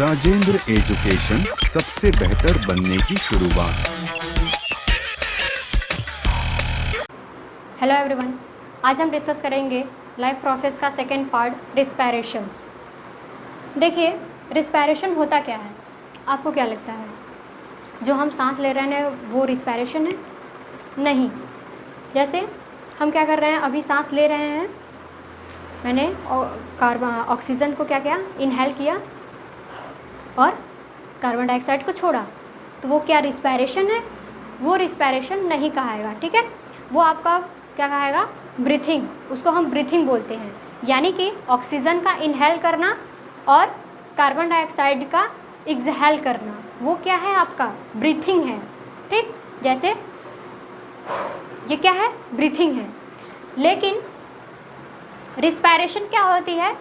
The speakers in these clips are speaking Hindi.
राजेंद्र एजुकेशन, सबसे बेहतर बनने की शुरुआत। हेलो एवरीवन, आज हम डिस्कस करेंगे लाइफ प्रोसेस का सेकेंड पार्ट, रिस्पायरेशंस। देखिए, रिस्पायरेशन होता क्या है, आपको क्या लगता है? जो हम सांस ले रहे हैं वो रिस्पायरेशन है? नहीं। जैसे हम क्या कर रहे हैं, अभी सांस ले रहे हैं, मैंने ऑक्सीजन को क्या किया, इनहेल किया और कार्बन डाइऑक्साइड को छोड़ा, तो वो क्या रिस्पायरेशन है? वो रिस्पायरेशन नहीं कहाएगा, ठीक है। वो आपका क्या कहाएगा, ब्रीथिंग। उसको हम ब्रीथिंग बोलते हैं, यानी कि ऑक्सीजन का इनहेल करना और कार्बन डाइऑक्साइड का एक्सहेल करना, वो क्या है, आपका ब्रीथिंग है, ठीक। जैसे ये क्या है, ब्रीथिंग है। लेकिन रिस्पायरेशन क्या होती है,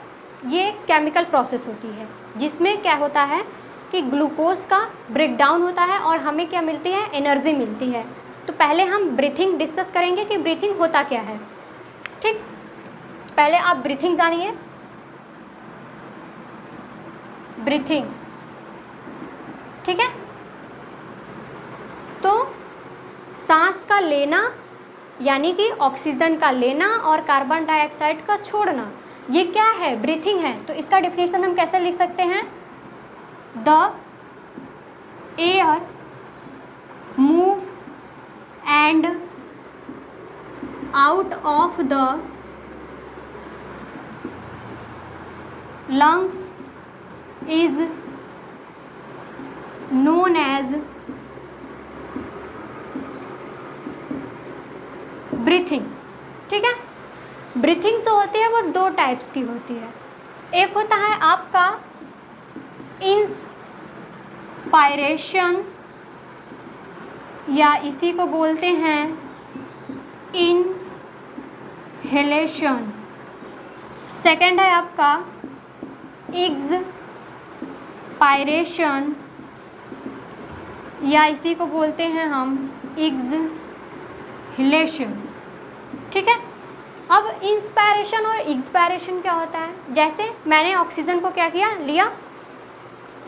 ये केमिकल प्रोसेस होती है, जिसमें क्या होता है कि ग्लूकोज का ब्रेकडाउन होता है और हमें क्या मिलती है, एनर्जी मिलती है। तो पहले हम ब्रीथिंग डिस्कस करेंगे कि ब्रीथिंग होता क्या है, ठीक। पहले आप ब्रीथिंग जानिए। ब्रीथिंग, ठीक है। तो सांस का लेना यानी कि ऑक्सीजन का लेना और कार्बन डाइऑक्साइड का छोड़ना, ये क्या है, ब्रीथिंग है। तो इसका डेफिनेशन हम कैसे लिख सकते हैं, the air move and out of the lungs is known as breathing, ठीक है। ब्रीथिंग जो होती है वो दो टाइप्स की होती है। एक होता है आपका इंस्पायरेशन, या इसी को बोलते हैं इनहेलेशन। सेकंड है आपका एक्सपायरेशन, या इसी को बोलते हैं हम एक्सहेलेशन, ठीक है। अब इंस्पायरेशन और एक्सपायरेशन क्या होता है, जैसे मैंने ऑक्सीजन को क्या किया, लिया,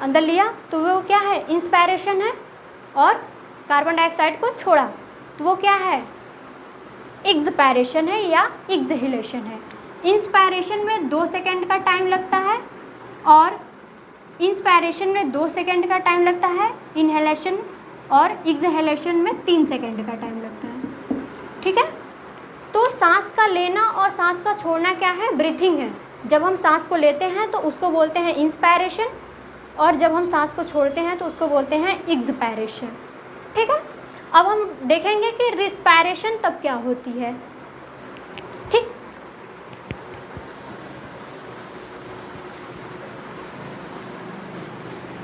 अंदर लिया, तो वो क्या है, इंस्पायरेशन है, और कार्बन डाइऑक्साइड को छोड़ा, तो वो क्या है, एक्सपायरेशन है या एक्सहेलेशन है। इंस्पायरेशन में 2 सेकेंड का टाइम लगता है और इंस्पायरेशन में 2 सेकेंड का टाइम लगता है, इनहेलेशन और एक्सहेलेशन में 3 सेकेंड का टाइम लगता है, ठीक है। तो सांस का लेना और सांस का छोड़ना क्या है, ब्रीथिंग है। जब हम सांस को लेते हैं तो उसको बोलते हैं इंस्पायरेशन, और जब हम सांस को छोड़ते हैं तो उसको बोलते हैं एक्सपायरेशन, ठीक है। अब हम देखेंगे कि रिस्पायरेशन तब क्या होती है, ठीक।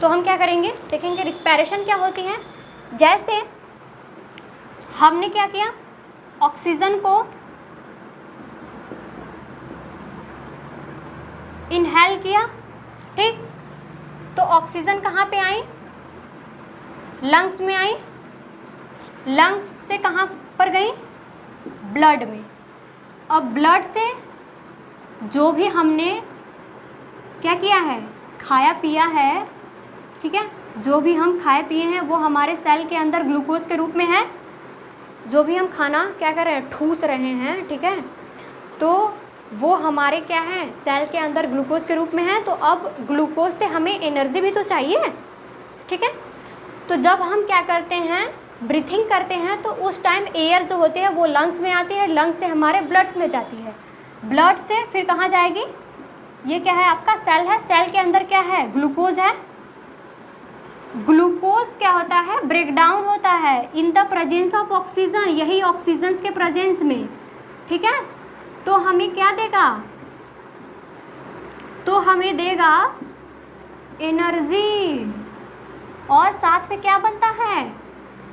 तो हम क्या करेंगे, देखेंगे रिस्पायरेशन क्या होती है। जैसे हमने क्या किया, ऑक्सीजन को इनहेल किया, ठीक। तो ऑक्सीजन कहाँ पे आई, लंग्स में आई, लंग्स से कहाँ पर गई, ब्लड में। अब ब्लड से जो भी हमने क्या किया है, खाया पिया है, ठीक है, जो भी हम खाए पिए हैं वो हमारे सेल के अंदर ग्लूकोज के रूप में है। जो भी हम खाना क्या कर रहे हैं, ठूस रहे हैं, ठीक है, तो वो हमारे क्या है, सेल के अंदर ग्लूकोज के रूप में है। तो अब ग्लूकोज से हमें एनर्जी भी तो चाहिए, ठीक है। तो जब हम क्या करते हैं, ब्रीथिंग करते हैं, तो उस टाइम एयर जो होती है वो लंग्स में आती है, लंग्स से हमारे ब्लड्स में जाती है, ब्लड से फिर कहाँ जाएगी, ये क्या है, आपका सेल है, सेल के अंदर क्या है, ग्लूकोज है। ग्लूकोज क्या होता है, ब्रेकडाउन होता है इन द प्रेजेंस ऑफ ऑक्सीजन, यही ऑक्सीजन के प्रेजेंस में, ठीक है। तो हमें क्या देगा, तो हमें देगा एनर्जी, और साथ में क्या बनता है,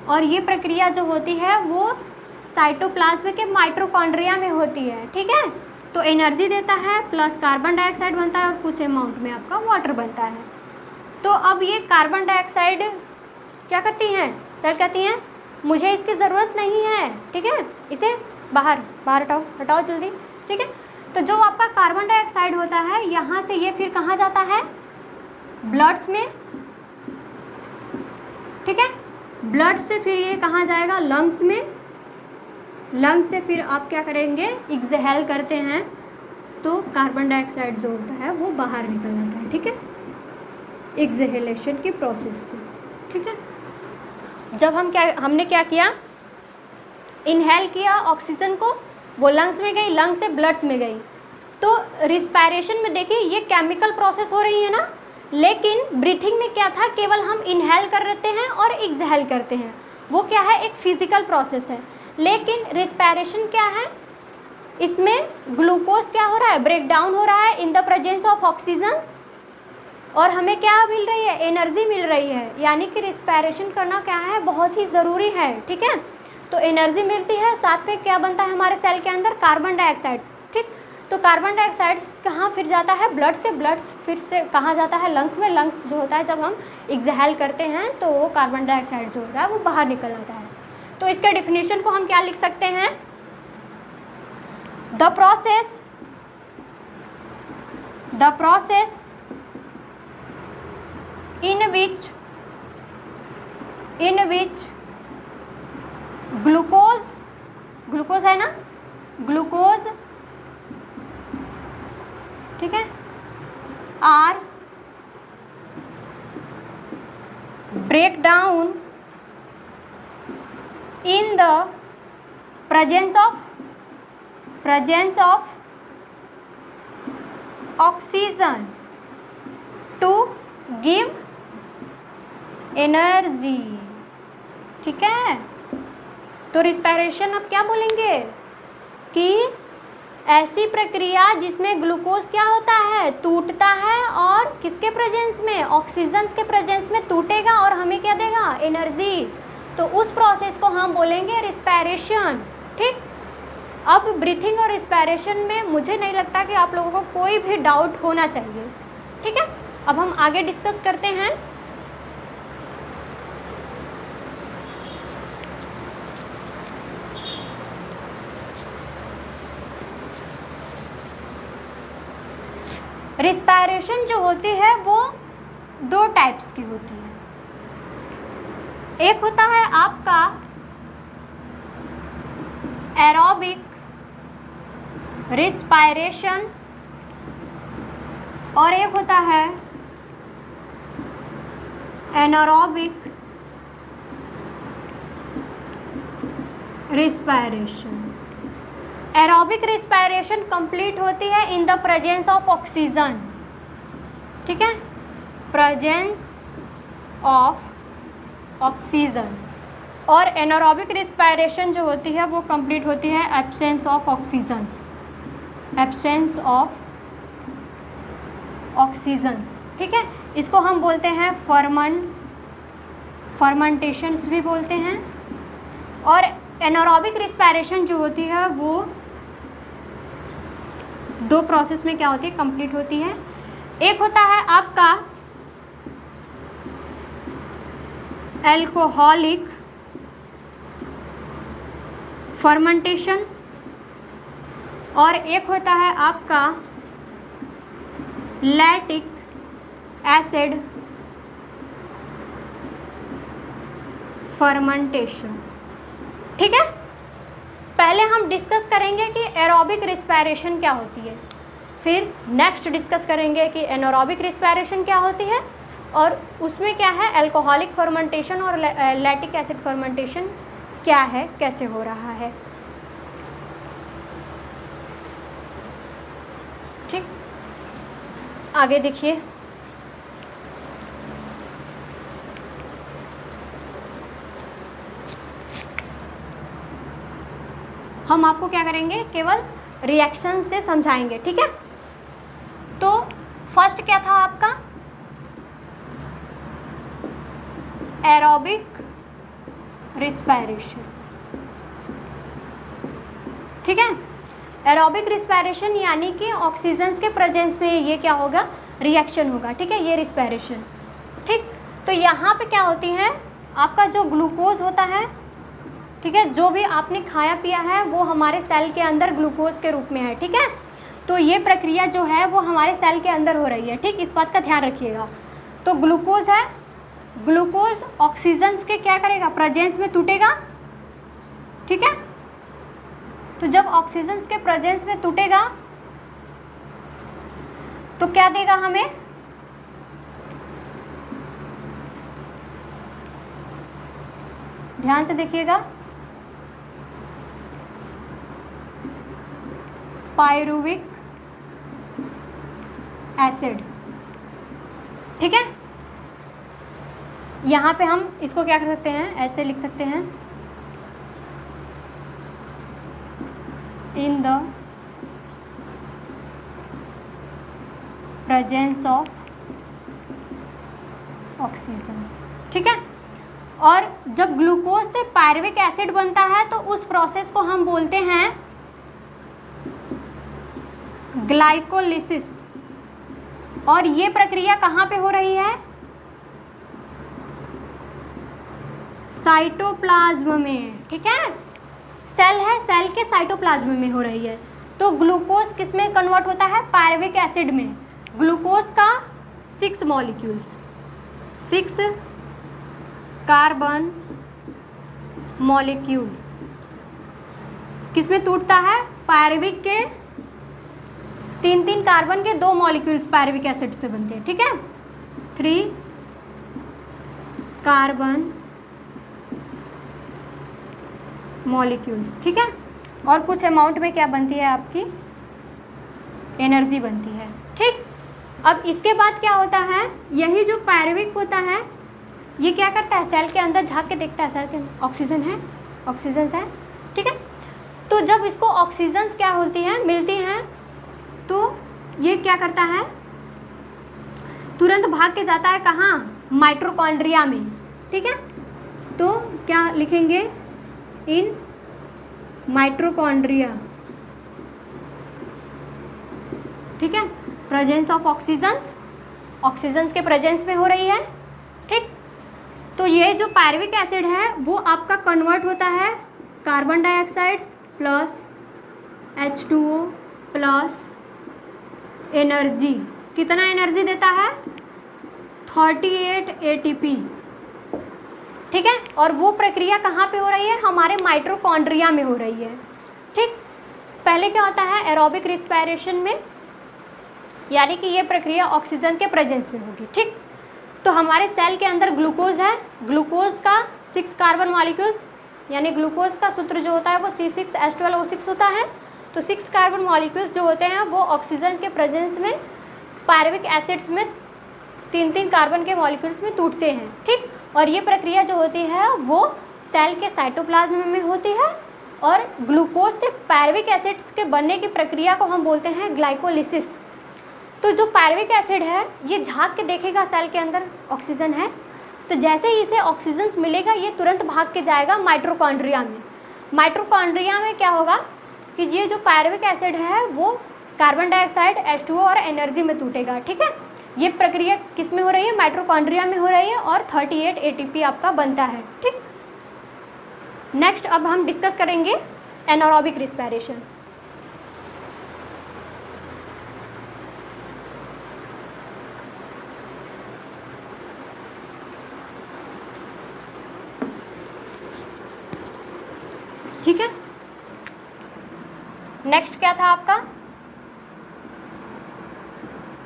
और ये प्रक्रिया जो होती है वो साइटोप्लाज्म के माइटोकॉन्ड्रिया में होती है, ठीक है। तो एनर्जी देता है, प्लस कार्बन डाइऑक्साइड बनता है, और कुछ अमाउंट में आपका वाटर बनता है। तो अब ये कार्बन डाइऑक्साइड क्या करती हैं, सेल कहती हैं मुझे इसकी ज़रूरत नहीं है, ठीक है, इसे बाहर हटाओ जल्दी, ठीक है। तो जो आपका कार्बन डाइऑक्साइड होता है, यहाँ से ये फिर कहाँ जाता है, ब्लड्स में, ठीक है। ब्लड से फिर ये कहाँ जाएगा, लंग्स में। लंग्स से फिर आप क्या करेंगे, एक्सहेल करते हैं तो कार्बन डाइऑक्साइड जो होता है वो बाहर निकल जाता है, ठीक है, एक्सहेलेशन की प्रोसेस से, ठीक है। जब हमने क्या किया, इनहेल किया ऑक्सीजन को, वो लंग्स में गई, लंग्स से ब्लड्स में गई। तो रिस्पायरेशन में देखिए ये केमिकल प्रोसेस हो रही है ना, लेकिन ब्रीथिंग में क्या था, केवल हम इनहेल कर लेते हैं और एक्सहेल करते हैं, वो क्या है, एक फिजिकल प्रोसेस है। लेकिन रिस्पायरेशन क्या है, इसमें ग्लूकोज क्या हो रहा है, ब्रेक डाउन हो रहा है इन द प्रेजेंस ऑफ ऑक्सीजन, और हमें क्या मिल रही है, एनर्जी मिल रही है। यानी कि रिस्पायरेशन करना क्या है, बहुत ही ज़रूरी है, ठीक है। तो एनर्जी मिलती है, साथ में क्या बनता है हमारे सेल के अंदर, कार्बन डाइऑक्साइड, ठीक। तो कार्बन डाइऑक्साइड कहाँ फिर जाता है, ब्लड से, ब्लड फिर से कहाँ जाता है, लंग्स में। लंग्स जो होता है जब हम एक्सहेल करते हैं तो वो कार्बन डाइऑक्साइड जो होता है वो बाहर निकल आता है। तो इसके डेफिनेशन को हम क्या लिख सकते हैं, the process in which glucose है ना, ग्लूकोज, ठीक है, are break down in the presence of oxygen to give energy, ठीक है। तो रिस्पायरेशन अब क्या बोलेंगे कि ऐसी प्रक्रिया जिसमें ग्लूकोज क्या होता है, टूटता है, और किसके प्रेजेंस में, ऑक्सीजन के प्रेजेंस में टूटेगा और हमें क्या देगा, एनर्जी। तो उस प्रोसेस को हम बोलेंगे रिस्पायरेशन, ठीक। अब ब्रीथिंग और रिस्पायरेशन में मुझे नहीं लगता कि आप लोगों को कोई भी डाउट होना चाहिए, ठीक है। अब हम आगे डिस्कस करते हैं। रिस्पायरेशन जो होती है वो दो टाइप्स की होती है। एक होता है आपका एरोबिक रिस्पायरेशन और एक होता है anaerobic respiration. Aerobic respiration complete होती है इन द प्रेजेंस ऑफ ऑक्सीजन, ठीक है, प्रेजेंस ऑफ ऑक्सीजन। और एनारोबिक रिस्पायरेशन जो होती है वो कंप्लीट होती है absence of oxygens, absence of oxygens, ठीक है। इसको हम बोलते हैं फर्मेंटेशंस भी बोलते हैं। और एनारोबिक रिस्पायरेशन जो होती है वो दो प्रोसेस में क्या होती है, कंप्लीट होती है। एक होता है आपका एल्कोहलिक फर्मेंटेशन और एक होता है आपका लैक्टिक एसिड फर्मेंटेशन, ठीक है। पहले हम डिस्कस करेंगे कि एरोबिक रिस्पायरेशन क्या होती है, फिर नेक्स्ट डिस्कस करेंगे कि एनारोबिक रिस्पायरेशन क्या होती है और उसमें क्या है एल्कोहलिक फर्मेंटेशन और लैक्टिक एसिड फर्मेंटेशन क्या है, कैसे हो रहा है, ठीक। आगे देखिए, हम आपको क्या करेंगे, केवल रिएक्शन से समझाएंगे, ठीक है। तो फर्स्ट क्या था आपका, एरोबिक रिस्पायरेशन, ठीक है। एरोबिक रिस्पायरेशन यानी कि ऑक्सीजन के प्रेजेंस में ये क्या होगा, रिएक्शन होगा, ठीक है, ये रिस्पायरेशन, ठीक। तो यहाँ पे क्या होती है, आपका जो ग्लूकोज होता है, ठीक है, जो भी आपने खाया पिया है वो हमारे सेल के अंदर ग्लूकोज के रूप में है, ठीक है। तो ये प्रक्रिया जो है वो हमारे सेल के अंदर हो रही है, ठीक, इस बात का ध्यान रखिएगा। तो ग्लूकोज है, ग्लूकोज ऑक्सीजन के क्या करेगा, प्रेजेंस में टूटेगा, ठीक है। तो जब ऑक्सीजन के प्रेजेंस में टूटेगा तो क्या देगा हमें, ध्यान से देखिएगा, पायरुविक एसिड, ठीक है। यहाँ पे हम इसको क्या कर सकते हैं, ऐसे लिख सकते हैं, इन द प्रेजेंस ऑफ ऑक्सीजन, ठीक है। और जब ग्लूकोज से पायरुविक एसिड बनता है तो उस प्रोसेस को हम बोलते हैं ग्लाइकोलिसिस। और ये प्रक्रिया कहाँ पे हो रही है, साइटोप्लाज्म में, ठीक है। सेल है, सेल के साइटोप्लाज्म में हो रही है। तो ग्लूकोज किस में कन्वर्ट होता है, पायरुविक एसिड में। ग्लूकोज का 6 मॉलिक्यूल्स, 6 कार्बन मॉलिक्यूल किस में टूटता है, पायरुविक के 3 कार्बन के 2 मॉलिक्यूल्स पायरुविक एसिड से बनते हैं, ठीक है। 3 कार्बन मॉलिक्यूल्स, ठीक है। और कुछ अमाउंट में क्या बनती है, आपकी एनर्जी बनती है, ठीक। अब इसके बाद क्या होता है, यही जो पायरुविक होता है ये क्या करता है, सेल के अंदर झांक के देखता है, सेल के अंदर ऑक्सीजन है, ऑक्सीजन है, ठीक है। तो जब इसको ऑक्सीजन क्या होती हैं, मिलती हैं, तो ये क्या करता है, तुरंत भाग के जाता है कहाँ, माइटोकॉन्ड्रिया में, ठीक है। तो क्या लिखेंगे, इन माइटोकॉन्ड्रिया, ठीक है। प्रेजेंस ऑफ ऑक्सीजन, ऑक्सीजन के प्रेजेंस में हो रही है, ठीक। तो ये जो पायरुविक एसिड है वो आपका कन्वर्ट होता है carbon dioxide plus H2O plus energy, कितना एनर्जी देता है, 38 ATP, ठीक है। और वो प्रक्रिया कहाँ पे हो रही है, हमारे माइटोकॉन्ड्रिया में हो रही है, ठीक। पहले क्या होता है, एरोबिक रिस्पायरेशन में, यानी कि ये प्रक्रिया ऑक्सीजन के प्रेजेंस में होगी, ठीक। तो हमारे सेल के अंदर ग्लूकोज है, ग्लूकोज का 6 कार्बन मॉलिक्यूल्स, यानी ग्लूकोज का सूत्र जो होता है वो C6H12O6 होता है। तो 6 कार्बन मॉलिक्यूल्स जो होते हैं वो ऑक्सीजन के प्रेजेंस में पायरुविक एसिड्स में 3 कार्बन के मॉलिक्यूल्स में टूटते हैं, ठीक। और ये प्रक्रिया जो होती है वो सेल के साइटोप्लाज्म में होती है। और ग्लूकोज से पायरुविक एसिड्स के बनने की प्रक्रिया को हम बोलते हैं ग्लाइकोलिसिस। तो जो पायरुविक एसिड है ये झांक के देखेगा सेल के अंदर ऑक्सीजन है, तो जैसे ही इसे ऑक्सीजन मिलेगा ये तुरंत भाग के जाएगा माइटोकॉन्ड्रिया में। माइटोकॉन्ड्रिया में क्या होगा कि ये जो पायरुविक एसिड है वो कार्बन डाइऑक्साइड, H2O और एनर्जी में टूटेगा, ठीक है। ये प्रक्रिया किस में हो रही है, माइटोकॉन्ड्रिया में हो रही है और 38 ATP आपका बनता है, ठीक। नेक्स्ट अब हम डिस्कस करेंगे एनारोबिक रिस्पायरेशन। ठीक है, नेक्स्ट क्या था आपका,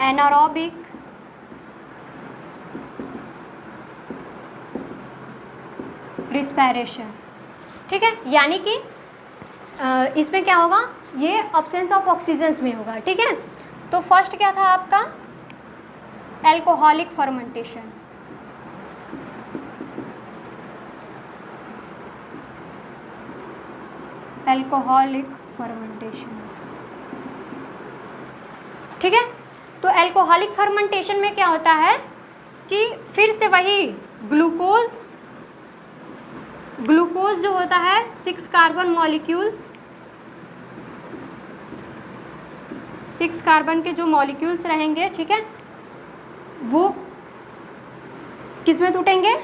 एनारोबिक रिस्पायरेशन, ठीक है। यानी कि इसमें क्या होगा, ये अब्सेंस ऑफ ऑक्सीजन में होगा, ठीक है। तो फर्स्ट क्या था आपका, एल्कोहलिक फर्मेंटेशन, एल्कोहलिक फर्मेंटेशन, ठीक है। तो एल्कोहलिक फर्मेंटेशन में क्या होता है कि फिर से वही ग्लूकोज जो होता है 6 कार्बन मॉलिक्यूल्स, 6 कार्बन के जो मॉलिक्यूल्स रहेंगे, ठीक है, वो किस में टूटेंगे,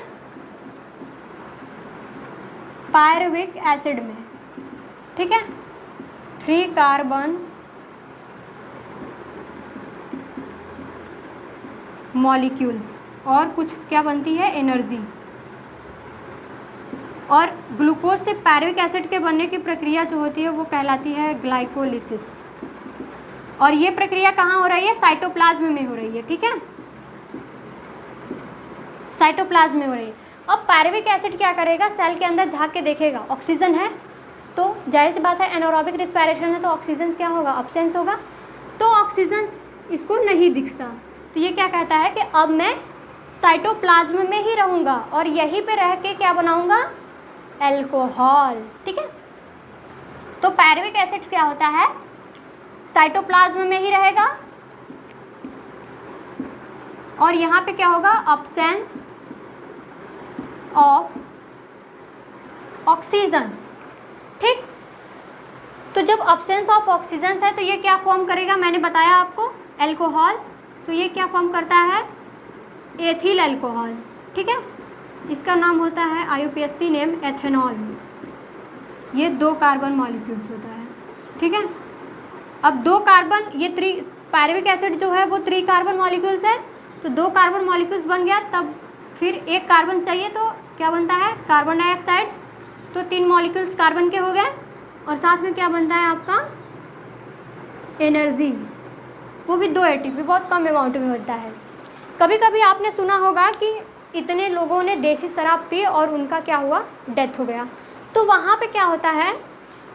पायरुविक एसिड में, ठीक है। 3 कार्बन मॉलिक्यूल्स, और कुछ क्या बनती है, एनर्जी। और ग्लूकोज से पायरुविक एसिड के बनने की प्रक्रिया जो होती है वो कहलाती है ग्लाइकोलिसिस। और ये प्रक्रिया कहाँ हो रही है, साइटोप्लाज्म में हो रही है, ठीक है, साइटोप्लाज्म में हो रही है। अब पायरुविक एसिड क्या करेगा, सेल के अंदर झांक के देखेगा, ऑक्सीजन है, तो जाहिर सी बात है एनारोबिक रिस्पायरेशन है तो ऑक्सीजन क्या होगा, अब्सेंस होगा, तो ऑक्सीजन इसको नहीं दिखता। तो ये क्या कहता है कि अब मैं साइटोप्लाज्म में ही रहूँगा और यहीं पे रह के क्या बनाऊँगा, एल्कोहल, ठीक है। तो पायरुविक एसिड क्या होता है, साइटोप्लाज्म में ही रहेगा और यहाँ पे क्या होगा, अब्सेंस ऑफ ऑक्सीजन, ठीक। तो जब अब्सेंस ऑफ ऑक्सीजन है तो ये क्या फॉर्म करेगा, मैंने बताया आपको, एल्कोहल। तो ये क्या फॉर्म करता है, एथिल एल्कोहल, ठीक है। इसका नाम होता है IUPAC नेम एथेनॉल। ये 2 कार्बन मॉलिक्यूल्स होता है, ठीक है। अब 2 कार्बन, ये पायरुविक एसिड जो है वो 3 कार्बन मॉलिक्यूल्स है, तो 2 कार्बन मॉलिक्यूल्स बन गया, तब फिर 1 कार्बन चाहिए तो क्या बनता है, कार्बन डाइऑक्साइड। तो 3 मॉलिक्यूल्स कार्बन के हो गए और साथ में क्या बनता है आपका, एनर्जी, वो भी 2 ATP, बहुत कम अमाउंट में होता है। कभी कभी आपने सुना होगा कि इतने लोगों ने देसी शराब पी और उनका क्या हुआ, डेथ हो गया। तो वहाँ पे क्या होता है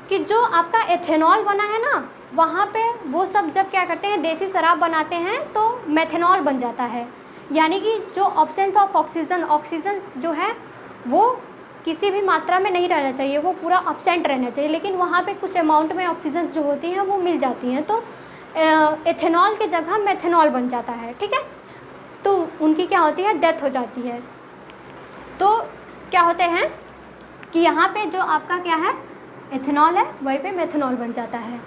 कि जो आपका एथेनॉल बना है ना, वहाँ पे वो सब जब क्या करते हैं, देसी शराब बनाते हैं तो मेथेनॉल बन जाता है। यानी कि जो ऑब्सेंस ऑफ ऑक्सीजन, ऑक्सीजन जो है वो किसी भी मात्रा में नहीं रहना चाहिए, वो पूरा अब्सेंट रहना चाहिए, लेकिन वहाँ पे कुछ अमाउंट में ऑक्सीजन जो होती हैं वो मिल जाती हैं, तो एथेनॉल की जगह मेथेनॉल बन जाता है, ठीक है। तो उनकी क्या होती है, डेथ हो जाती है। तो क्या होते हैं कि यहाँ पे जो आपका क्या है, एथेनॉल है, वहीं पे मेथेनॉल बन जाता है।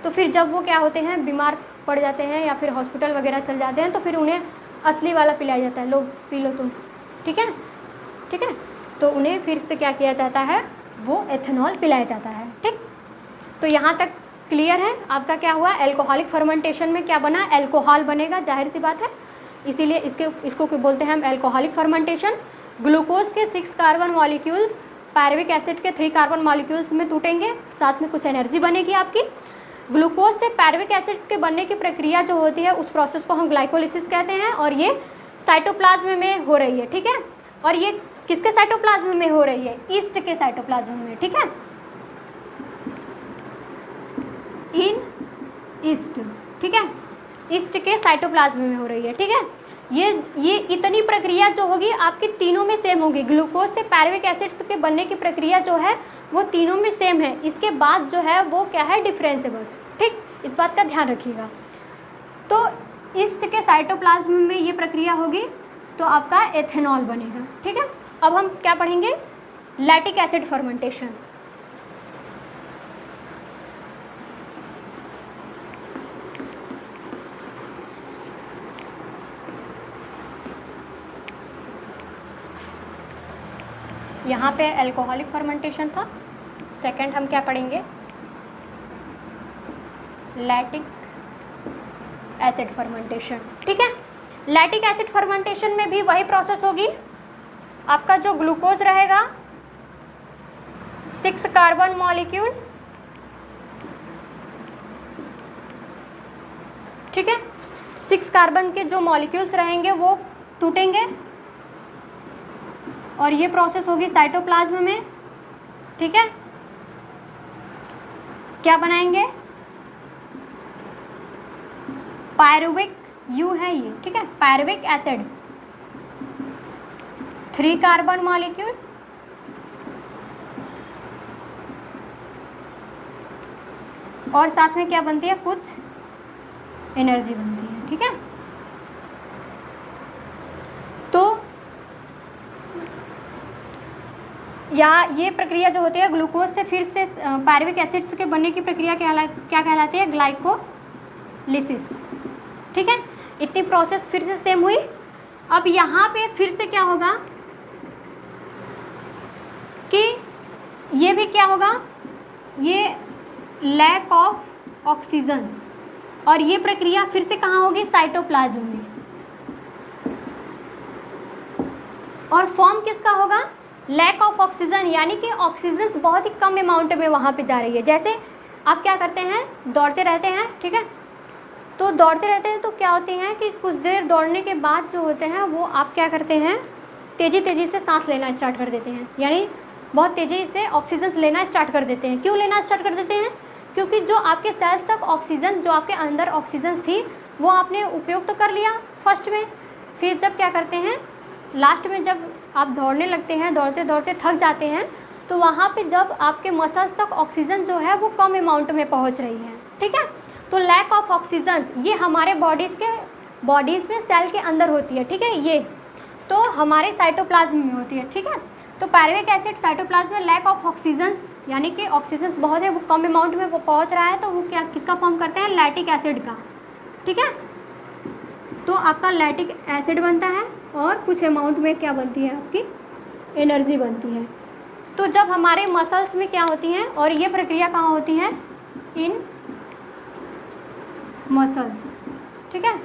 तो फिर जब वो क्या होते हैं, बीमार पड़ जाते हैं या फिर हॉस्पिटल वगैरह चल जाते हैं, तो फिर उन्हें असली वाला पिलाया जाता है, लो पी लो तुम, ठीक है, ठीक है। तो उन्हें फिर से क्या किया जाता है, वो एथेनॉल पिलाया जाता है, ठीक। तो यहाँ तक क्लियर है आपका क्या हुआ, एल्कोहलिक फर्मेंटेशन में क्या बना, एल्कोहल बनेगा, जाहिर सी बात है, इसीलिए इसको बोलते हैं हम एल्कोहलिक फर्मेंटेशन। ग्लूकोज के 6 कार्बन मॉलिक्यूल्स पायरुविक एसिड के 3 कार्बन मॉलिक्यूल्स में टूटेंगे, साथ में कुछ एनर्जी बनेगी आपकी। ग्लूकोज से पायरुविक एसिड्स के बनने की प्रक्रिया जो होती है उस प्रोसेस को हम ग्लाइकोलिसिस कहते हैं और ये साइटोप्लाज्म में हो रही है, ठीक है। और ये किसके साइटोप्लाज्म में हो रही है, ईस्ट के साइटोप्लाज्म में, ठीक है, इन ईस्ट, ठीक है, ईस्ट के साइटोप्लाज्म में हो रही है, ठीक है। ये इतनी प्रक्रिया जो होगी आपकी तीनों में सेम होगी। ग्लूकोज से पायरुविक एसिड्स के बनने की प्रक्रिया जो है वो तीनों में सेम है, इसके बाद जो है वो क्या है, डिफरेंस है बस, ठीक, इस बात का ध्यान रखिएगा। तो ईस्ट के साइटोप्लाज्म में ये प्रक्रिया होगी तो आपका एथेनॉल बनेगा, ठीक है। अब हम क्या पढ़ेंगे, लैक्टिक एसिड फर्मेंटेशन। यहाँ पे अल्कोहलिक फर्मेंटेशन था, सेकंड हम क्या पढ़ेंगे, लैक्टिक एसिड फर्मेंटेशन, ठीक है। लैक्टिक एसिड फर्मेंटेशन में भी वही प्रोसेस होगी, आपका जो ग्लूकोज रहेगा 6 कार्बन मॉलिक्यूल, ठीक है, 6 कार्बन के जो मॉलिक्यूल्स रहेंगे वो टूटेंगे और ये प्रोसेस होगी साइटोप्लाज्म में, ठीक है। क्या बनाएंगे, पायरुविक, यू है ये, ठीक है, पायरुविक एसिड 3 कार्बन मॉलिक्यूल और साथ में क्या बनती है, कुछ एनर्जी बनती है, ठीक है। तो या ये प्रक्रिया जो होती है ग्लूकोज से फिर से पायरुविक एसिड्स के बनने की प्रक्रिया क्या कहलाती है, ग्लाइकोलिसिस, ठीक है। इतनी प्रोसेस फिर से सेम हुई। अब यहाँ पे फिर से क्या होगा कि ये भी क्या होगा, ये लैक ऑफ ऑक्सीजन्स, और ये प्रक्रिया फिर से कहाँ होगी, साइटोप्लाज्म में, और फॉर्म किसका होगा, लैक ऑफ ऑक्सीजन, यानी कि ऑक्सीजन बहुत ही कम अमाउंट में वहाँ पे जा रही है। जैसे आप क्या करते हैं, दौड़ते रहते हैं, ठीक है, तो दौड़ते रहते हैं तो क्या होती हैं कि कुछ देर दौड़ने के बाद जो होते हैं वो आप क्या करते हैं, तेज़ी से सांस लेना स्टार्ट कर देते हैं, यानी बहुत तेज़ी से ऑक्सीजन लेना स्टार्ट कर देते हैं। क्यों लेना स्टार्ट कर देते हैं, क्योंकि जो आपके सेल्स तक ऑक्सीजन, जो आपके अंदर ऑक्सीजन थी वो आपने उपयोग तो कर लिया फर्स्ट में, फिर जब क्या करते हैं लास्ट में, जब आप दौड़ने लगते हैं, दौड़ते दौड़ते थक जाते हैं, तो वहाँ पे जब आपके मसल्स तक ऑक्सीजन जो है वो कम अमाउंट में पहुँच रही है, ठीक है। तो लैक ऑफ ऑक्सीजन ये हमारे बॉडीज़ में सेल के अंदर होती है, ठीक है, ये तो हमारे साइटोप्लाज्म में होती है, ठीक है। तो पायरुविक एसिड साइटोप्लाज्म में लैक ऑफ ऑक्सीजन, यानी कि ऑक्सीजन बहुत है, वो कम अमाउंट में वो पहुँच रहा है, तो वो क्या किसका फॉर्म करते हैं, लैक्टिक एसिड का, ठीक है। तो आपका लैक्टिक एसिड बनता है और कुछ अमाउंट में क्या बनती है, आपकी एनर्जी बनती है। तो जब हमारे मसल्स में क्या होती हैं, और ये प्रक्रिया कहाँ होती है, इन मसल्स, ठीक है,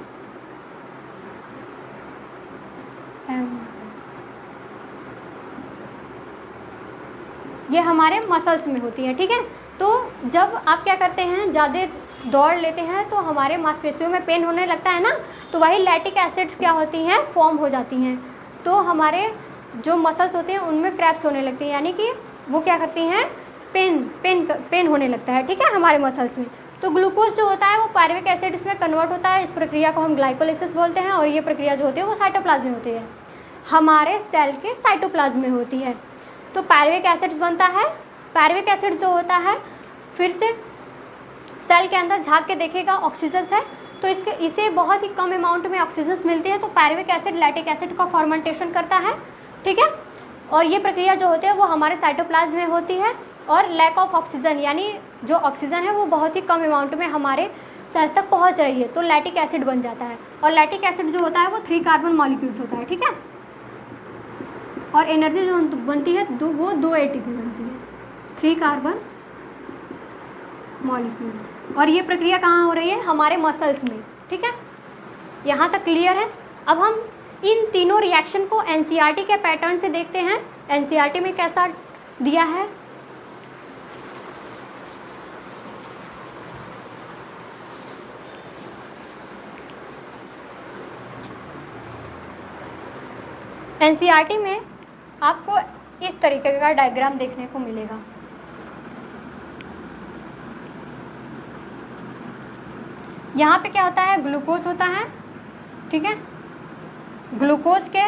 ये हमारे मसल्स में होती है, ठीक है। तो जब आप क्या करते हैं, ज़्यादा दौड़ लेते हैं तो हमारे मांसपेशियों में पेन होने लगता है ना, तो वही लैक्टिक एसिड्स क्या होती हैं, फॉर्म हो जाती हैं, तो हमारे जो मसल्स होते हैं उनमें क्रैप्स होने लगती हैं, यानी कि वो क्या करती हैं, पेन होने लगता है, ठीक है, हमारे मसल्स में। तो ग्लूकोज जो होता है वो पायरुविक एसिड इसमें कन्वर्ट होता है, इस प्रक्रिया को हम ग्लाइकोलाइसिस बोलते हैं, और ये प्रक्रिया जो होती है वो साइटोप्लाज्म में होती है, हमारे सेल के साइटोप्लाज्म में होती है। तो पायरुविक एसिड्स बनता है, पायरुविक एसिड जो होता है फिर से सेल के अंदर झाँक के देखेगा ऑक्सीजन है, तो इसे बहुत ही कम अमाउंट में ऑक्सीजन मिलती है, तो पायरुविक एसिड लैक्टिक एसिड का फॉर्मेंटेशन करता है, ठीक है। और ये प्रक्रिया जो होती है वो हमारे साइटोप्लाज्म में होती है, और लैक ऑफ ऑक्सीजन, यानी जो ऑक्सीजन है वो बहुत ही कम अमाउंट में हमारे सेल्स तक पहुंच रही है, तो लैक्टिक एसिड बन जाता है। और लैक्टिक एसिड जो होता है वो 3 कार्बन मॉलिक्यूल्स होता है, ठीक है। और एनर्जी जो बनती है वो 2 एटीपी बनती है, 3 कार्बन मॉलिक्यूल्स। और ये प्रक्रिया कहाँ हो रही है, हमारे मसल्स में, ठीक है। यहाँ तक क्लियर है। अब हम इन तीनों रिएक्शन को एनसीईआरटी के पैटर्न से देखते हैं, एनसीईआरटी में कैसा दिया है। एनसीईआरटी में आपको इस तरीके का डायग्राम देखने को मिलेगा। यहाँ पे क्या होता है, ग्लूकोज होता है, ठीक है। ग्लूकोज के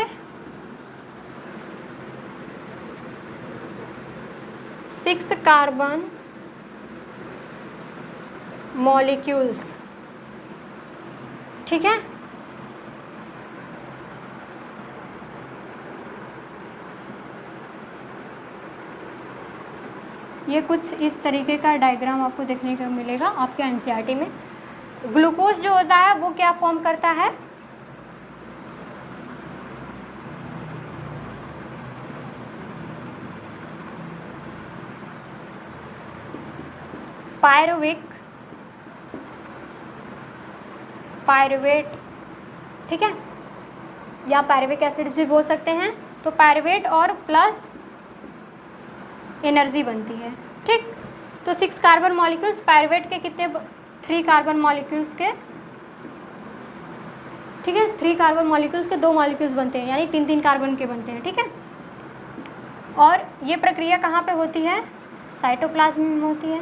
6 कार्बन मॉलिक्यूल्स, ठीक है। ये कुछ इस तरीके का डायग्राम आपको देखने को मिलेगा आपके एनसीईआरटी में। ग्लूकोज जो होता है वो क्या फॉर्म करता है, पायरुवेट, ठीक है, या पायरुविक एसिड भी बोल सकते हैं। तो पायरुवेट और प्लस एनर्जी बनती है, ठीक। तो 6 कार्बन मॉलिक्यूल्स, पायरुवेट के कितने, 3 कार्बन मॉलिक्यूल्स के, ठीक है, 3 कार्बन मॉलिक्यूल्स के 2 मॉलिक्यूल्स बनते हैं, यानी 3-3 कार्बन के बनते हैं, ठीक है। और ये प्रक्रिया कहाँ पे होती है, साइटोप्लाज्म में होती है।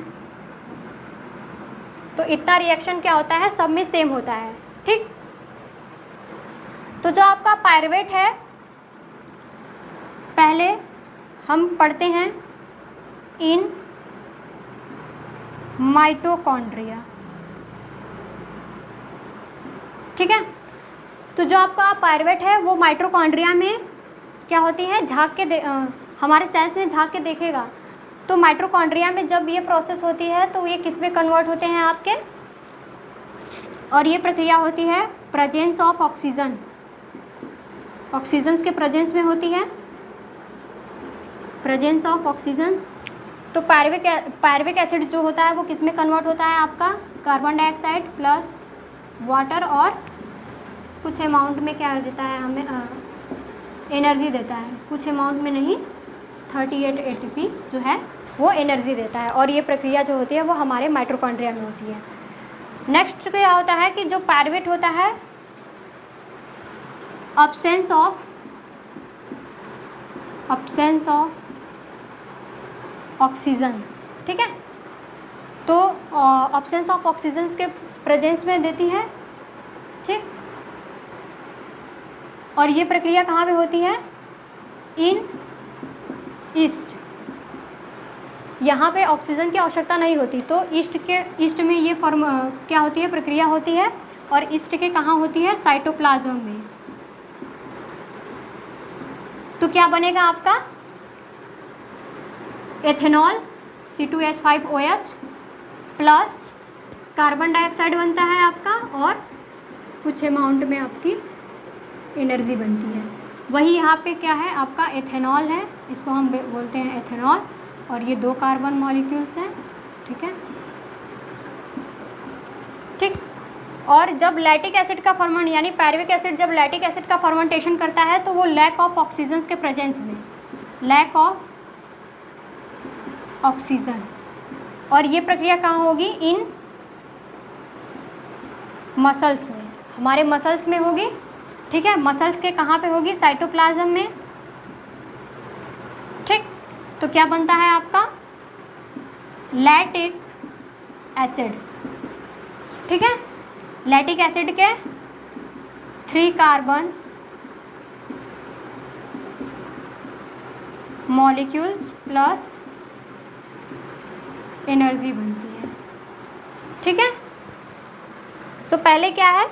तो इतना रिएक्शन क्या होता है, सब में सेम होता है, ठीक। तो जो आपका पायरुवेट है, पहले हम पढ़ते हैं इन माइटोकॉन्ड्रिया, ठीक है। तो जो आपका पायरुवेट है वो माइटोकॉन्ड्रिया में क्या होती है, झाँक के हमारे सेल्स में झाँक के देखेगा। तो माइटोकॉन्ड्रिया में जब ये प्रोसेस होती है तो ये किस में कन्वर्ट होते हैं आपके, और ये प्रक्रिया होती है प्रेजेंस ऑफ ऑक्सीजन, ऑक्सीजन के प्रेजेंस में होती है, प्रेजेंस ऑफ ऑक्सीजन। तो पायरुविक एसिड जो होता है वो किस में कन्वर्ट होता है आपका, कार्बन डाइऑक्साइड प्लस वाटर, और कुछ अमाउंट में क्या देता है हमें, एनर्जी देता है, कुछ अमाउंट में नहीं, 38 ATP जो है वो एनर्जी देता है। और ये प्रक्रिया जो होती है वो हमारे माइटोकॉन्ड्रिया में होती है। नेक्स्ट क्या होता है कि जो पायरुवेट होता है, absence of ऑक्सीजन, ठीक है, तो absence ऑफ ऑक्सीजन के प्रेजेंस में देती है, ठीक। और ये प्रक्रिया कहाँ पे होती है, इन ईस्ट, यहाँ पे ऑक्सीजन की आवश्यकता नहीं होती, तो ईस्ट में ये फॉर्म क्या होती है, प्रक्रिया होती है। और ईस्ट के कहाँ होती है, साइटोप्लाज्म में। तो क्या बनेगा आपका, ethanol C2H5OH plus carbon dioxide बनता है आपका, और कुछ अमाउंट में आपकी एनर्जी बनती है। वही यहाँ पे क्या है आपका, एथेनॉल है, इसको हम बोलते हैं एथेनॉल, और ये 2 कार्बन मॉलिक्यूल्स हैं, ठीक है, ठीक। और जब लैक्टिक एसिड का फर्मेंट, यानी पायरुविक एसिड जब लैक्टिक एसिड का फर्मेंटेशन करता है तो वो लैक ऑफ ऑक्सीजन के प्रेजेंस में, लैक ऑफ ऑक्सीजन, और ये प्रक्रिया कहाँ होगी, इन मसल्स में, हमारे मसल्स में होगी, ठीक है। मसल्स के कहाँ पे होगी, साइटोप्लाज्म में, ठीक। तो क्या बनता है आपका, लैक्टिक एसिड, ठीक है। लैक्टिक एसिड के 3 कार्बन मॉलिक्यूल्स प्लस एनर्जी बनती है, ठीक है। तो पहले क्या है,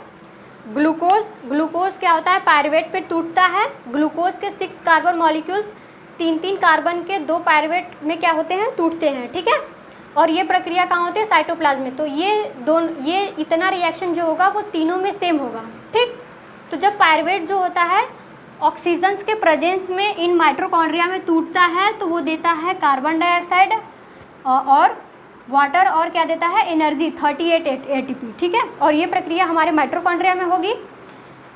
ग्लूकोज क्या होता है, पायरुवेट पे टूटता है। ग्लूकोज के 6 कार्बन मॉलिक्यूल्स 3 कार्बन के 2 पायरुवेट में क्या होते हैं, टूटते हैं, ठीक है। और ये प्रक्रिया कहाँ होती है, साइटोप्लाज्म में। तो ये इतना रिएक्शन जो होगा वो तीनों में सेम होगा, ठीक। तो जब पायरुवेट जो होता है ऑक्सीजन के प्रेजेंस में इन माइटोकॉन्ड्रिया में टूटता है तो वो देता है कार्बन डाइऑक्साइड और वाटर, और क्या देता है, एनर्जी 38 ATP, ठीक है। और ये प्रक्रिया हमारे माइटोकॉन्ड्रिया में होगी।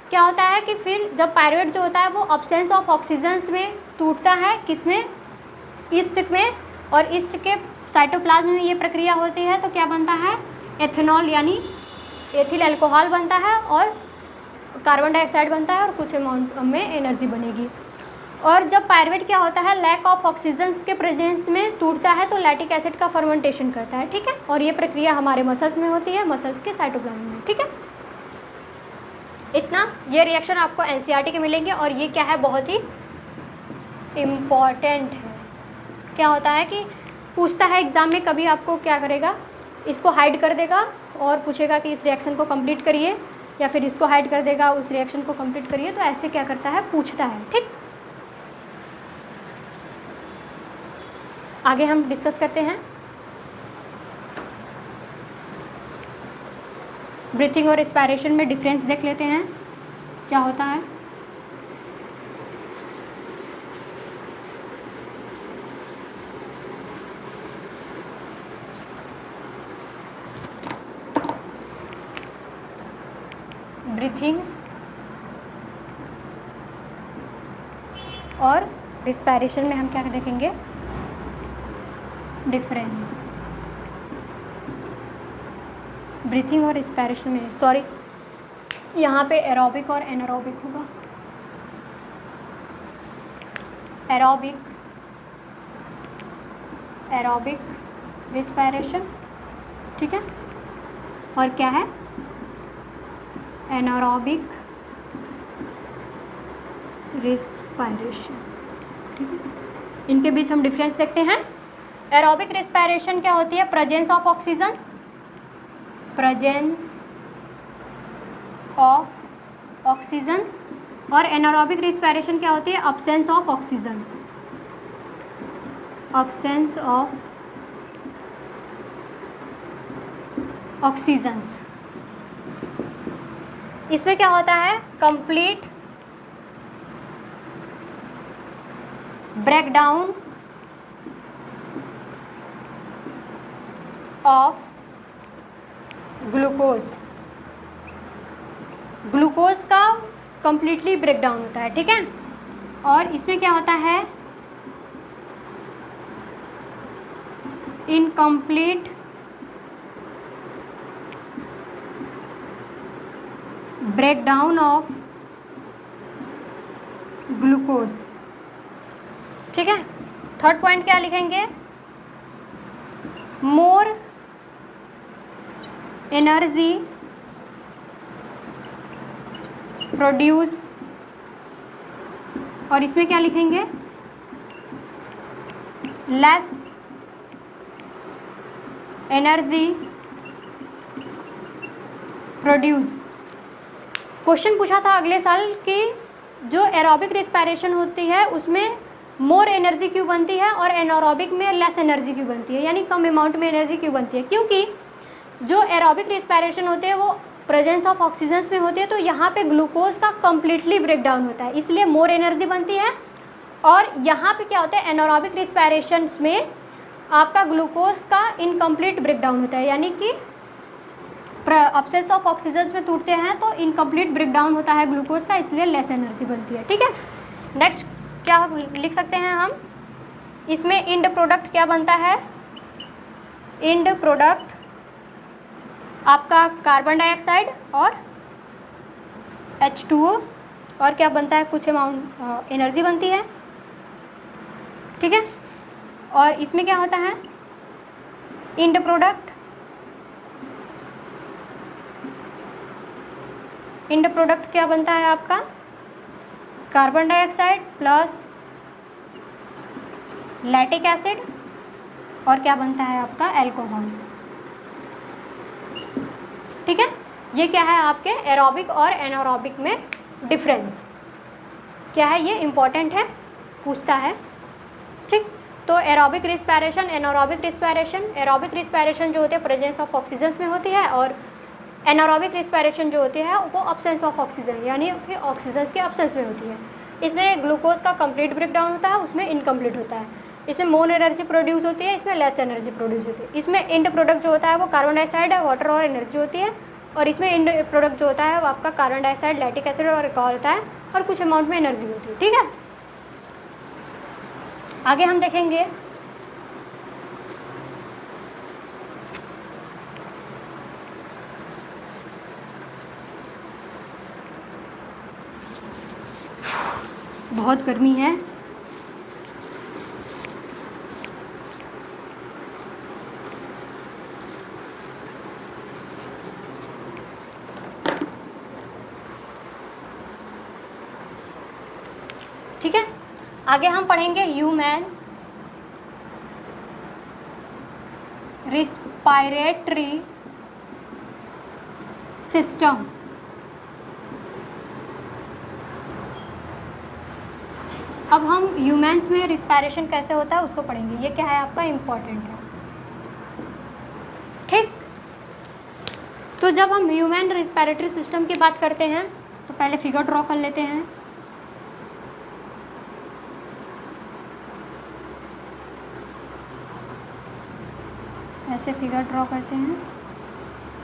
क्या होता है कि फिर जब पायरुवेट जो होता है वो अब्सेंस ऑफ ऑक्सीजन में टूटता है, किसमें, ईस्ट में, और ईस्ट के साइटोप्लाज्म में ये प्रक्रिया होती है। तो क्या बनता है, एथेनॉल यानी एथिल अल्कोहल बनता है, और कार्बन डाइऑक्साइड बनता है, और कुछ अमाउंट में एनर्जी बनेगी। और जब पायरुवेट क्या होता है, लैक ऑफ ऑक्सीजन के प्रेजेंस में टूटता है तो लैक्टिक एसिड का फर्मेंटेशन करता है, ठीक है। और ये प्रक्रिया हमारे मसल्स में होती है, मसल्स के साइटोप्लाज्म में, ठीक है। इतना ये रिएक्शन आपको एनसीईआरटी के मिलेंगे, और ये क्या है, बहुत ही इम्पॉर्टेंट है। क्या होता है कि पूछता है एग्ज़ाम में, कभी आपको क्या करेगा, इसको हाइड कर देगा और पूछेगा कि इस रिएक्शन को कंप्लीट करिए, या फिर इसको हाइड कर देगा, उस रिएक्शन को कंप्लीट करिए। तो ऐसे क्या करता है, पूछता है, ठीक। आगे हम डिस्कस करते हैं ब्रीथिंग और रेस्पिरेशन में डिफरेंस देख लेते हैं क्या होता है। ब्रीथिंग और रेस्पिरेशन में हम क्या देखेंगे, डिफरेंस। ब्रीथिंग और रेस्पिरेशन में, सॉरी, यहाँ पे एरोबिक और एनारोबिक होगा। एरोबिक रेस्पिरेशन, ठीक है, और क्या है, एनारोबिक रेस्पिरेशन, ठीक है। इनके बीच हम डिफरेंस देखते हैं। एरोबिक रेस्पिरेशन क्या होती है, presence of oxygen, presence of oxygen. और एनारोबिक रेस्पिरेशन क्या होती है, absence of oxygen, absence of oxygens. इसमें क्या होता है, complete breakdown of glucose. Glucose का कंप्लीटली ब्रेकडाउन होता है, ठीक है। और इसमें क्या होता है, इनकम्प्लीट ब्रेकडाउन ऑफ ग्लूकोज। ठीक है, थर्ड पॉइंट क्या लिखेंगे, मोर एनर्जी प्रोड्यूस, और इसमें क्या लिखेंगे, लेस एनर्जी प्रोड्यूस। क्वेश्चन पूछा था अगले साल कि जो एरोबिक रिस्पायरेशन होती है उसमें मोर एनर्जी क्यों बनती है और एनारोबिक में लेस एनर्जी क्यों बनती है, यानी कम अमाउंट में एनर्जी क्यों बनती है। क्योंकि जो एरोबिक रिस्पायरेशन होते हैं वो प्रेजेंस ऑफ ऑक्सीजन्स में होती है, तो यहाँ पे ग्लूकोज का कम्प्लीटली ब्रेकडाउन होता है, इसलिए मोर एनर्जी बनती है। और यहाँ पे क्या होता है, एनारोबिक रिस्पायरेशन में आपका ग्लूकोज का इनकम्प्लीट ब्रेकडाउन होता है, यानी कि अब्सेंस ऑफ ऑक्सीजन्स में टूटते हैं तो इनकम्प्लीट ब्रेकडाउन होता है ग्लूकोज का, इसलिए लेस एनर्जी बनती है। ठीक है, नेक्स्ट क्या लिख सकते हैं हम, इसमें इंड प्रोडक्ट क्या बनता है, इंड प्रोडक्ट आपका कार्बन डाइऑक्साइड और H2O, और क्या बनता है, कुछ अमाउंट एनर्जी बनती है। ठीक है, और इसमें क्या होता है, इंड प्रोडक्ट, इंड प्रोडक्ट क्या बनता है आपका, carbon dioxide plus lactic acid, और क्या बनता है आपका, एल्कोहल। ठीक है, ये क्या है आपके एरोबिक और एनारोबिक में डिफरेंस क्या है, ये इम्पॉर्टेंट है, पूछता है। ठीक, तो aerobic respiration, anaerobic respiration, aerobic respiration जो होती है प्रेजेंस ऑफ ऑक्सीजन्स में होती है, और एनारोबिक रिस्पायरेशन जो होती है वो अब्सेंस ऑफ ऑक्सीजन, यानी कि ऑक्सीजन्स के अब्सेंस में होती है। इसमें ग्लूकोज का कंप्लीट ब्रेकडाउन होता है, उसमें इनकम्प्लीट होता है। इसमें मोर एनर्जी प्रोड्यूस होती है, इसमें लेस एनर्जी प्रोड्यूस होती है। इसमें इंड प्रोडक्ट जो होता है वो कार्बन डाइऑक्साइड है, वाटर और एनर्जी होती है, और इसमें इंड प्रोडक्ट जो होता है वो आपका कार्बन डाइऑक्साइड, लैक्टिक एसिड और अल्कोहल होता है, और कुछ अमाउंट में एनर्जी होती है। ठीक है, आगे हम देखेंगे बहुत गर्मी है। ठीक है, आगे हम पढ़ेंगे ह्यूमन रिस्पायरेटरी सिस्टम। अब हम ह्यूमन्स में रिस्पायरेशन कैसे होता है उसको पढ़ेंगे, ये क्या है आपका इम्पॉर्टेंट है। ठीक, तो जब हम ह्यूमन रिस्पायरेटरी सिस्टम की बात करते हैं तो पहले फिगर ड्रॉ कर लेते हैं। ऐसे फिगर ड्रॉ करते हैं,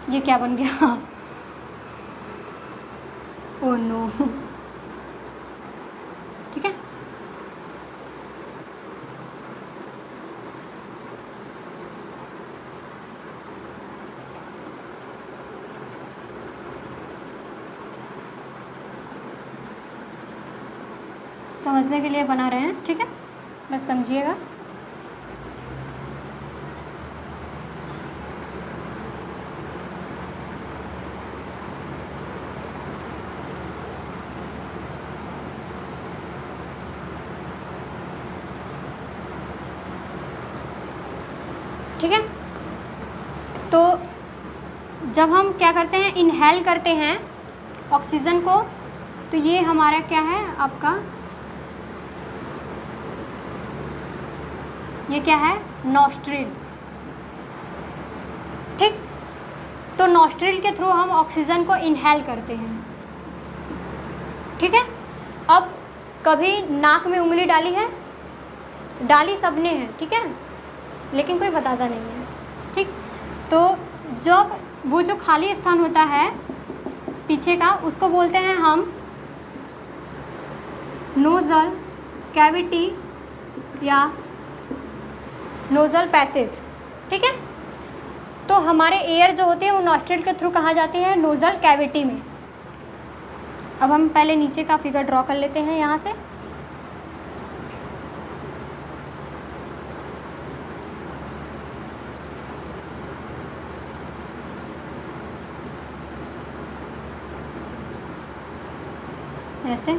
ये क्या बन गया, ओह नो। ठीक है, समझने के लिए बना रहे हैं। ठीक है, बस समझिएगा। ठीक है, तो जब हम क्या करते हैं, इनहेल करते हैं ऑक्सीजन को, तो ये हमारा क्या है आपका, ये क्या है, नॉस्ट्रिल। ठीक, तो नॉस्ट्रिल के थ्रू हम ऑक्सीजन को इनहेल करते हैं। ठीक है, अब कभी नाक में उंगली डाली है, डाली सबने है, ठीक है, लेकिन कोई बताता नहीं है। ठीक, तो जब वो जो खाली स्थान होता है पीछे का, उसको बोलते हैं हम नोजल कैविटी या नोजल पैसेज, ठीक है। तो हमारे एयर जो होती है वो नॉस्ट्रिल के थ्रू कहाँ जाती है, नोजल कैविटी में। अब हम पहले नीचे का फिगर ड्रॉ कर लेते हैं यहाँ से। ऐसे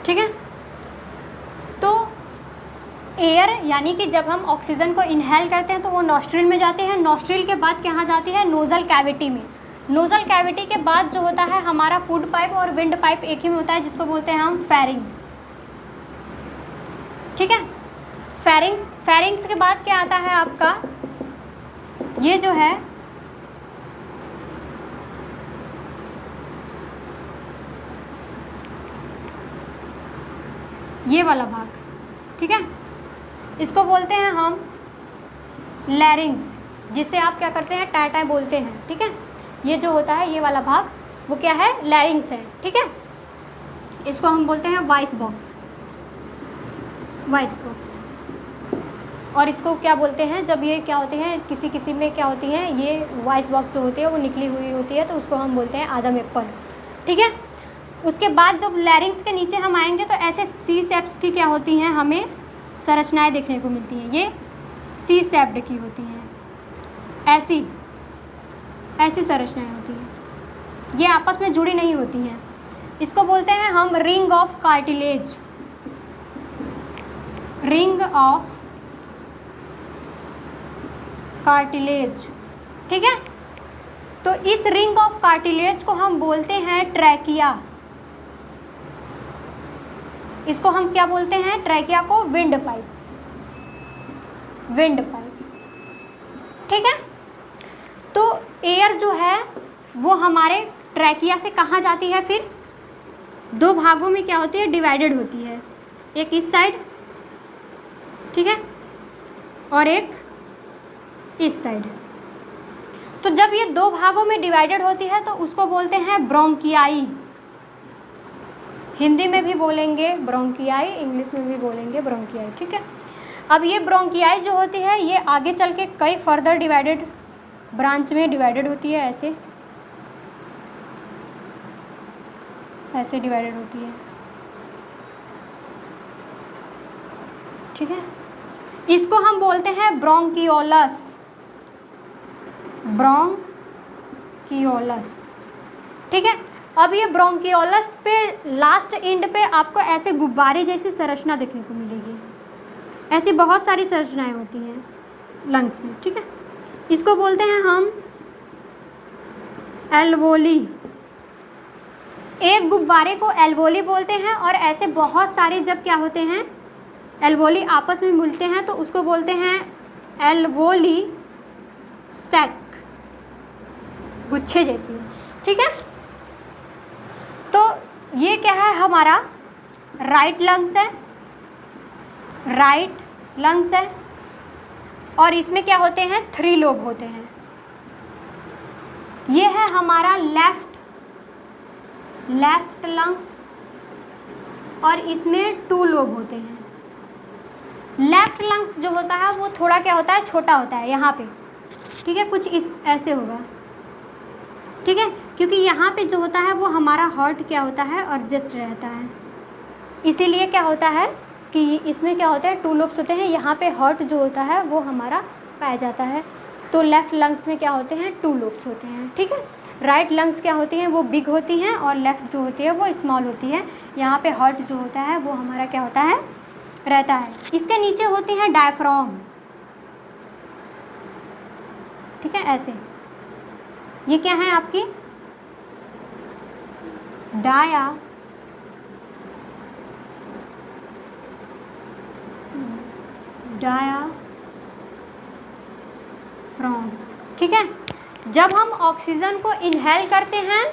ठीक है। तो एयर यानी कि जब हम ऑक्सीजन को इनहेल करते हैं तो वो नॉस्ट्रिल में जाते हैं, नॉस्ट्रिल के बाद कहाँ जाती है, नोजल कैविटी में। नोजल कैविटी के बाद जो होता है हमारा फूड पाइप और विंड पाइप एक ही में होता है, जिसको बोलते हैं हम फेरिंग्स, ठीक है। फेरिंग्स के बाद क्या आता है आपका, ये जो है ये वाला भाग, ठीक है, इसको बोलते हैं हम लैरिंग्स, जिससे आप क्या करते हैं, टाय टाय बोलते हैं, ठीक है। ये जो होता है ये वाला भाग वो क्या है, लैरिंग्स है, ठीक है। इसको हम बोलते हैं वॉइस बॉक्स, और इसको क्या बोलते हैं, जब ये क्या होते हैं, किसी में क्या होती हैं, ये वॉइस बॉक्स जो होती है वो निकली हुई होती है, तो उसको हम बोलते हैं आदम एप्पल, ठीक है। उसके बाद जब लैरिंग्स के नीचे हम आएंगे तो ऐसे सी सेप्स की क्या होती हैं, हमें संरचनाएं देखने को मिलती हैं। ये सी सेप्ड की होती हैं, ऐसी संरचनाएं होती हैं, ये आपस में जुड़ी नहीं होती हैं। इसको बोलते हैं हम रिंग ऑफ कार्टिलेज, ठीक है। तो इस रिंग ऑफ कार्टिलेज को हम बोलते हैं ट्रैकिया। इसको हम क्या बोलते हैं, ट्रैकिया को विंड पाइप, ठीक है। तो एयर जो है वो हमारे ट्रैकिया से कहाँ जाती है, फिर दो भागों में क्या होती है, डिवाइडेड होती है, एक इस साइड, ठीक है, और एक इस साइड। तो जब ये दो भागों में डिवाइडेड होती है तो उसको बोलते हैं ब्रोंकियाई। हिंदी में भी बोलेंगे ब्रोंकियाई, इंग्लिश में भी बोलेंगे ब्रोंकियाई, ठीक है। अब ये ब्रोंकियाई जो होती है ये आगे चल के कई फर्दर डिवाइडेड ब्रांच में डिवाइडेड होती है, ऐसे डिवाइडेड होती है, ठीक है। इसको हम बोलते हैं ब्रोंकियोलस, ठीक है। अब ये ब्रोंकियोलस पे लास्ट एंड पे आपको ऐसे गुब्बारे जैसी संरचना देखने को मिलेगी, ऐसी बहुत सारी संरचनाएं होती हैं लंग्स में, ठीक है। इसको बोलते हैं हम एल्वोली। एक गुब्बारे को एल्वोली बोलते हैं, और ऐसे बहुत सारे जब क्या होते हैं, एल्वोली आपस में मिलते हैं तो उसको बोलते हैं एल्वोली सैक, गुच्छे जैसी, ठीक है। तो ये क्या है, हमारा राइट लंग्स है, और इसमें क्या होते हैं, 3 लोब होते हैं। ये है हमारा लेफ्ट लंग्स, और इसमें 2 लोब होते हैं। लेफ्ट लंग्स जो होता है वो थोड़ा क्या होता है, छोटा होता है यहाँ पे, ठीक है, कुछ इस ऐसे होगा, ठीक है, क्योंकि यहाँ पे जो होता है वो हमारा हार्ट क्या होता है, एडजस्ट रहता है, इसीलिए क्या होता है कि इसमें क्या होता है, 2 लोब्स होते हैं, यहाँ पे हार्ट जो होता है वो हमारा पाया जाता है। तो लेफ़्ट लंग्स में क्या होते हैं, 2 लोब्स होते हैं, ठीक है। राइट लंग्स क्या होती हैं, वो बिग होती हैं, और लेफ़्ट जो होती है वो स्मॉल होती है। यहाँ पे हार्ट जो होता है वो हमारा क्या होता है, रहता है। इसके नीचे होती हैं डायफ्राम, ठीक है, ऐसे। ये क्या है आपकी डायाफ्राम, ठीक है। जब हम ऑक्सीजन को इनहेल करते हैं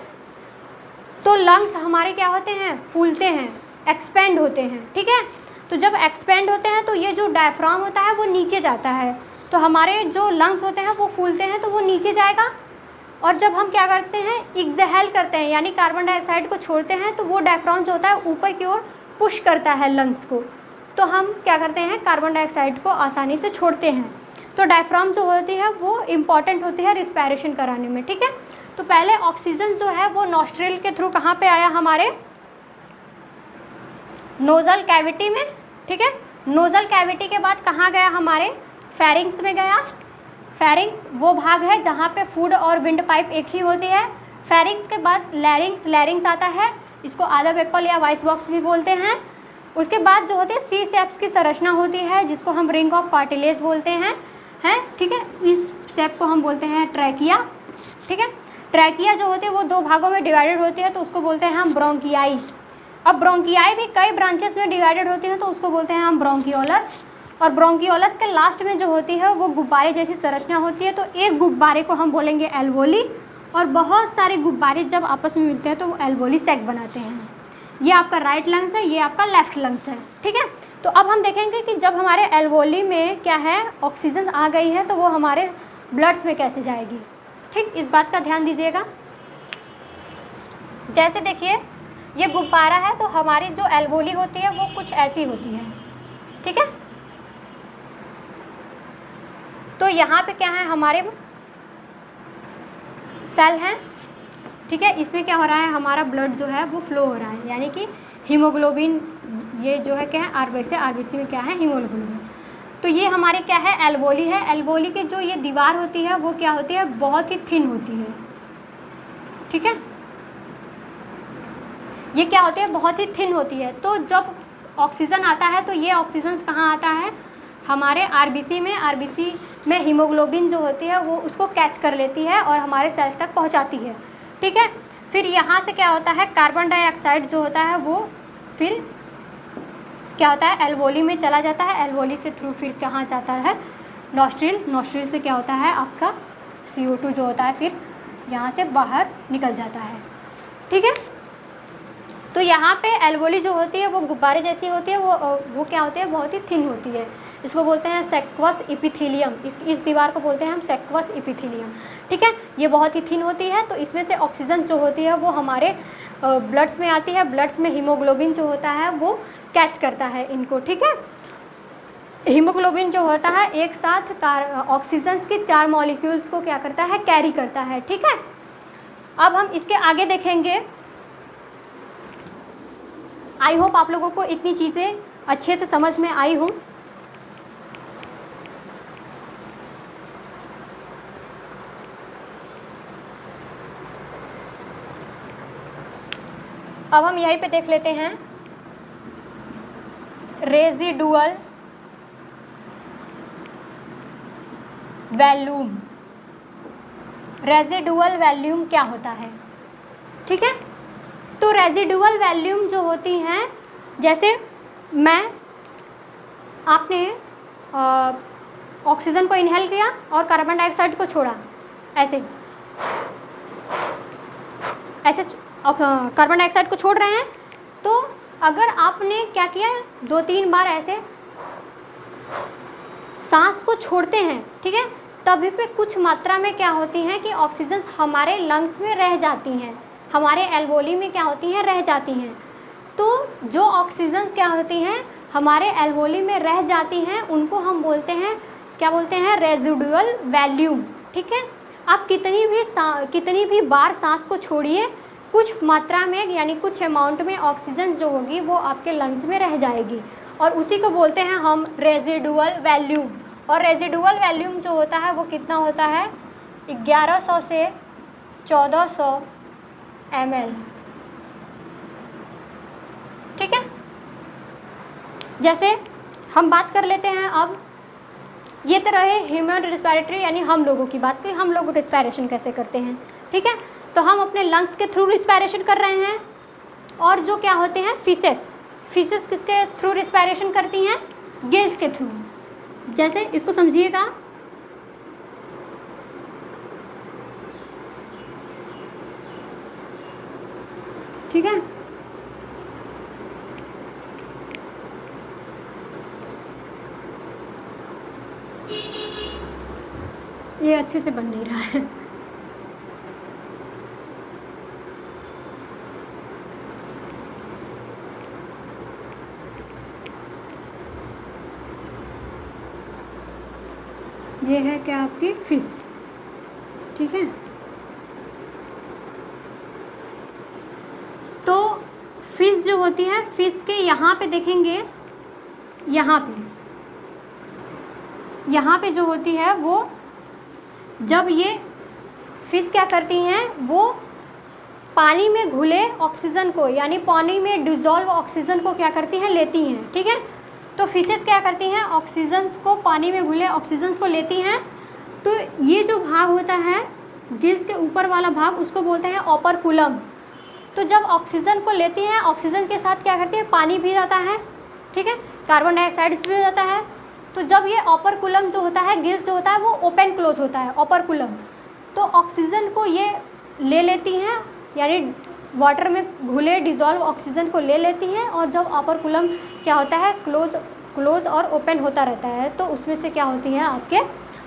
तो लंग्स हमारे क्या होते हैं, फूलते हैं, एक्सपेंड होते हैं, ठीक है। तो जब एक्सपेंड होते हैं तो ये जो डायफ्राम होता है वो नीचे जाता है, तो हमारे जो लंग्स होते हैं वो फूलते हैं तो वो नीचे जाएगा, और जब हम क्या करते हैं, एक्सहेल करते हैं यानी कार्बन डाइऑक्साइड को छोड़ते हैं, तो वो डायफ्राम जो होता है ऊपर की ओर पुश करता है लंग्स को, तो हम क्या करते हैं, कार्बन डाइऑक्साइड को आसानी से छोड़ते हैं। तो डायफ्राम जो होती है वो इम्पॉर्टेंट होती है रिस्पायरेशन कराने में, ठीक है। तो पहले ऑक्सीजन जो है वो नॉस्ट्रिल के थ्रू कहाँ पे आया, हमारे नोजल कैविटी में, ठीक है। नोजल कैविटी के बाद कहाँ गया, हमारे फेरिंग्स में गया। फेरिंग्स वो भाग है जहाँ पे फूड और विंड पाइप एक ही होती है। फेरिंग्स के बाद लैरिंग्स, लैरिंग्स आता है, इसको आधा पेपल या वॉइस बॉक्स भी बोलते हैं। उसके बाद जो होती है सी शेप्स की संरचना होती है जिसको हम रिंग ऑफ कार्टिलेज बोलते हैं, ठीक है। इस शेप को हम बोलते हैं ट्रैकिया, ठीक है। ट्रैकिया जो होती है वो 2 भागों में डिवाइडेड होती है, तो उसको बोलते हैं हम ब्रोंकियाई। अब ब्रोंकियाई भी कई ब्रांचेस में डिवाइडेड होती है, तो उसको बोलते हैं हम ब्रोंकियोलस। और ब्रोंकियोलस के लास्ट में जो होती है वो गुब्बारे जैसी संरचना होती है, तो एक गुब्बारे को हम बोलेंगे एल्वोली, और बहुत सारे गुब्बारे जब आपस में मिलते हैं तो वो एल्वोली सैक बनाते हैं। ये आपका राइट लंग्स है, ये आपका लेफ्ट लंग्स है, ठीक है। तो अब हम देखेंगे कि जब हमारे एल्वोली में क्या है, ऑक्सीजन आ गई है, तो वो हमारे ब्लड्स में कैसे जाएगी, ठीक। इस बात का ध्यान दीजिएगा। जैसे देखिए ये गुब्बारा है, तो हमारी जो एल्वोली होती है वो कुछ ऐसी होती है, ठीक है। तो यहाँ पे क्या है, हमारे सेल हैं, ठीक है। इसमें क्या हो रहा है, हमारा ब्लड जो है वो फ्लो हो रहा है, यानी कि हीमोग्लोबिन, ये जो है क्या है, आरबीसी में क्या है, हीमोग्लोबिन। तो ये हमारे क्या है, एल्वोली है। एल्वोली की जो ये दीवार होती है वो क्या होती है, बहुत ही थिन होती है, ठीक है। ये क्या होती है, बहुत ही थिन होती है। तो जब ऑक्सीजन आता है तो ये ऑक्सीजन कहाँ आता है, हमारे आरबीसी में। आरबीसी में हीमोग्लोबिन जो होती है वो उसको कैच कर लेती है और हमारे सेल्स तक पहुँचाती है, ठीक है। फिर यहाँ से क्या होता है, कार्बन डाइऑक्साइड जो होता है वो फिर क्या होता है, एल्वोली में चला जाता है। एल्वोली से थ्रू फिर कहाँ जाता है, नॉस्ट्रिल। नॉस्ट्रिल से क्या होता है, आपका CO2 जो होता है फिर यहाँ से बाहर निकल जाता है, ठीक है। तो यहाँ पे एल्वोली जो होती है वो गुब्बारे जैसी होती है, वो क्या होती है, बहुत ही थिन होती है। इसको बोलते हैं सेक्वस इपिथेलियम। इस दीवार को बोलते हैं हम सेक्वस इपिथेलियम, ठीक है। ये बहुत ही थिन होती है, तो इसमें से ऑक्सीजन जो होती है वो हमारे ब्लड्स में आती है। ब्लड्स में हीमोग्लोबिन जो होता है वो कैच करता है इनको, ठीक है। हीमोग्लोबिन जो होता है एक साथ ऑक्सीजन के 4 मॉलिक्यूल्स को क्या करता है, कैरी करता है, ठीक है। अब हम इसके आगे देखेंगे। आई होप आप लोगों को इतनी चीज़ें अच्छे से समझ में आई हूँ। अब हम यहीं पे देख लेते हैं रेजिडुअल वॉल्यूम। रेजिडुअल वॉल्यूम क्या होता है, ठीक है। तो रेजिडुअल वॉल्यूम जो होती हैं, जैसे आपने ऑक्सीजन को इनहेल किया और कार्बन डाइऑक्साइड को छोड़ा, ऐसे कार्बन डाइऑक्साइड को छोड़ रहे हैं, तो अगर आपने क्या किया, 2-3 बार ऐसे सांस को छोड़ते हैं, ठीक है, तभी पे कुछ मात्रा में क्या होती हैं कि ऑक्सीजन हमारे लंग्स में रह जाती हैं, हमारे एल्वोली में क्या होती हैं, रह जाती हैं। तो जो ऑक्सीजन क्या होती हैं, हमारे एल्वोली में रह जाती हैं, उनको हम बोलते हैं, क्या बोलते हैं, रेजिडुअल वॉल्यूम, ठीक है। आप कितनी भी बार सांस को छोड़िए, कुछ मात्रा में यानी कुछ अमाउंट में ऑक्सीजन जो होगी वो आपके लंग्स में रह जाएगी, और उसी को बोलते हैं हम रेजिडुअल वॉल्यूम। और रेजिडुअल वॉल्यूम जो होता है वो कितना होता है, 1100 से 1400 ml, ठीक है। जैसे हम बात कर लेते हैं अब, ये तो रहे ह्यूमन रिस्पिरेटरी यानी हम लोगों की बात, कि हम लोग रिस्पिरेशन कैसे करते हैं, ठीक है। तो हम अपने लंग्स के थ्रू रिस्पिरेशन कर रहे हैं, और जो क्या होते हैं फिशेस किसके थ्रू रिस्पिरेशन करती हैं, गिल्स के थ्रू। जैसे इसको समझिएगा, ठीक है। ये अच्छे से बन नहीं रहा है। ये है क्या आपकी फिश, ठीक है। तो फिश जो होती है, फिश के यहाँ पे देखेंगे, यहाँ पे जो होती है वो, जब ये फिश क्या करती हैं, वो पानी में घुले ऑक्सीजन को, यानी पानी में डिज़ोल्व ऑक्सीजन को क्या करती हैं, लेती हैं, ठीक है। तो फिशेस क्या करती हैं, ऑक्सीजन को, पानी में घुले ऑक्सीजन को लेती हैं। तो ये जो भाग होता है गिल्स के ऊपर वाला भाग, उसको बोलते हैं ओपरकुलम। तो जब ऑक्सीजन को लेती हैं, ऑक्सीजन के साथ क्या करती है, पानी भी रहता है, ठीक है, कार्बन डाइऑक्साइड भी रहता है। तो जब ये ओपरकुलम जो होता है, गिल्स जो होता है, वो ओपन क्लोज होता है, ओपरकुलम। तो ऑक्सीजन को ये ले लेती हैं, यानी वाटर में घुले डिज़ोल्व ऑक्सीजन को ले लेती हैं, और जब ओपरकुलम क्या होता है, क्लोज और ओपन होता रहता है, तो उसमें से क्या होती हैं, आपके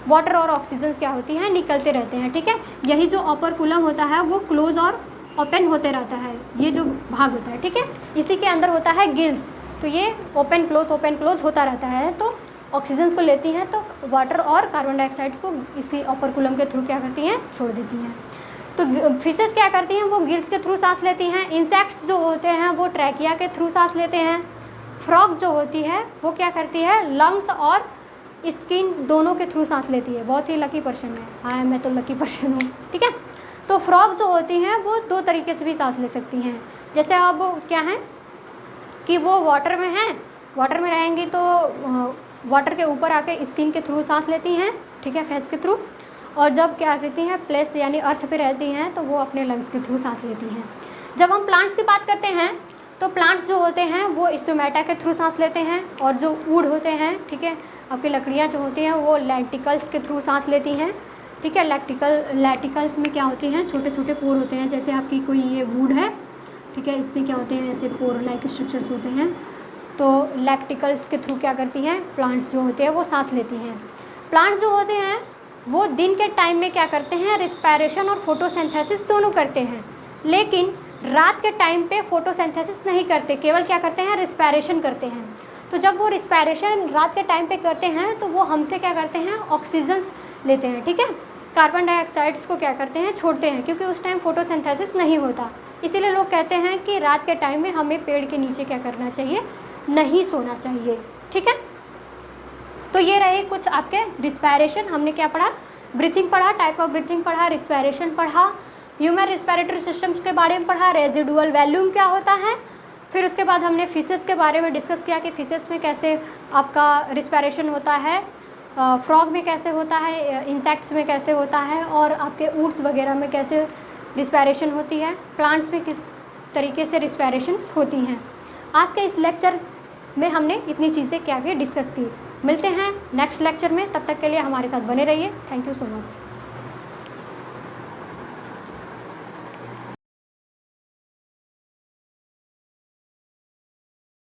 वाटर और ऑक्सीजन क्या होती हैं, निकलते रहते हैं, ठीक है। यही जो ओपरकुलम होता है वो क्लोज और ओपन होते रहता है, ये जो भाग होता है, ठीक है। इसी के अंदर होता है गिल्स। तो ये ओपन क्लोज होता रहता है। तो ऑक्सीजन को लेती हैं, तो वाटर और कार्बन डाइऑक्साइड को इसी ओपरकुलम के थ्रू क्या करती हैं, छोड़ देती हैं। तो फिशेस क्या करती हैं, वो गिल्स के थ्रू सांस लेती हैं। इंसेक्ट्स जो होते हैं वो ट्रैकिया के थ्रू सांस लेते हैं। फ्रॉग जो होती है वो क्या करती है, लंग्स और स्किन दोनों के थ्रू सांस लेती है। बहुत ही लकी पर्सन है, हाँ मैं तो लकी पर्सन हूँ, ठीक है। तो फ्रॉग जो होती हैं वो दो तरीके से भी सांस ले सकती हैं। जैसे अब क्या है कि वो वाटर में हैं, वाटर में रहेंगी तो वाटर के ऊपर आके स्किन के थ्रू सांस लेती हैं, ठीक है, फेस के थ्रू। और जब क्या करती हैं, प्लेस यानी अर्थ पे रहती हैं, तो वो अपने लंग्स के थ्रू सांस लेती हैं। जब हम प्लांट्स की बात करते हैं तो प्लांट्स जो होते हैं वो स्टोमेटा के थ्रू सांस लेते हैं, और जो वुड होते हैं, ठीक है, आपकी लकड़ियाँ जो होती हैं वो लैटिकल्स के थ्रू सांस लेती हैं, ठीक है। लैटिकल्स में क्या होती हैं, छोटे छोटे पोर होते हैं। जैसे आपकी कोई ये वुड है, ठीक है, इसमें क्या होते हैं, ऐसे पोर लाइक स्ट्रक्चर्स होते हैं। तो लैटिकल्स के थ्रू क्या करती हैं, प्लांट्स जो होते हैं वो सांस लेती हैं। प्लांट्स जो होते हैं वो दिन के टाइम में क्या करते हैं, रिस्पायरेशन और फोटोसिंथेसिस दोनों करते हैं, लेकिन रात के टाइम पे फोटोसिंथेसिस नहीं करते, केवल क्या करते हैं, रिस्पायरेशन करते हैं। तो जब वो रिस्पायरेशन रात के टाइम पे करते हैं तो वो हमसे क्या करते हैं, ऑक्सीजन लेते हैं, ठीक है। कार्बन डाइऑक्साइड्स को क्या करते हैं, छोड़ते हैं, क्योंकि उस टाइम फोटोसिंथेसिस नहीं होता। इसीलिए लोग कहते हैं कि रात के टाइम में हमें पेड़ के नीचे क्या करना चाहिए, नहीं सोना चाहिए, ठीक है। तो ये रहे कुछ आपके रिस्पायरेशन। हमने क्या पढ़ा, ब्रीथिंग पढ़ा, टाइप ऑफ ब्रीथिंग पढ़ा, रिस्पायरेशन पढ़ा, ह्यूमन रिस्पायरेटरी सिस्टम्स के बारे में पढ़ा, रेजिडुअल वॉल्यूम क्या होता है। फिर उसके बाद हमने फिशेस के बारे में डिस्कस किया कि फिशेस में कैसे आपका रिस्पायरेशन होता है, फ्रॉग में कैसे होता है, इंसेक्ट्स में कैसे होता है, और आपके वुड्स वगैरह में कैसे रिस्पायरेशन होती है, प्लांट्स में किस तरीके से रिस्पायरेशन होती हैं। आज के इस लेक्चर में हमने इतनी चीज़ें क्या भी डिस्कस की। मिलते हैं नेक्स्ट लेक्चर में, तब तक के लिए हमारे साथ बने रहिए। Thank you so much.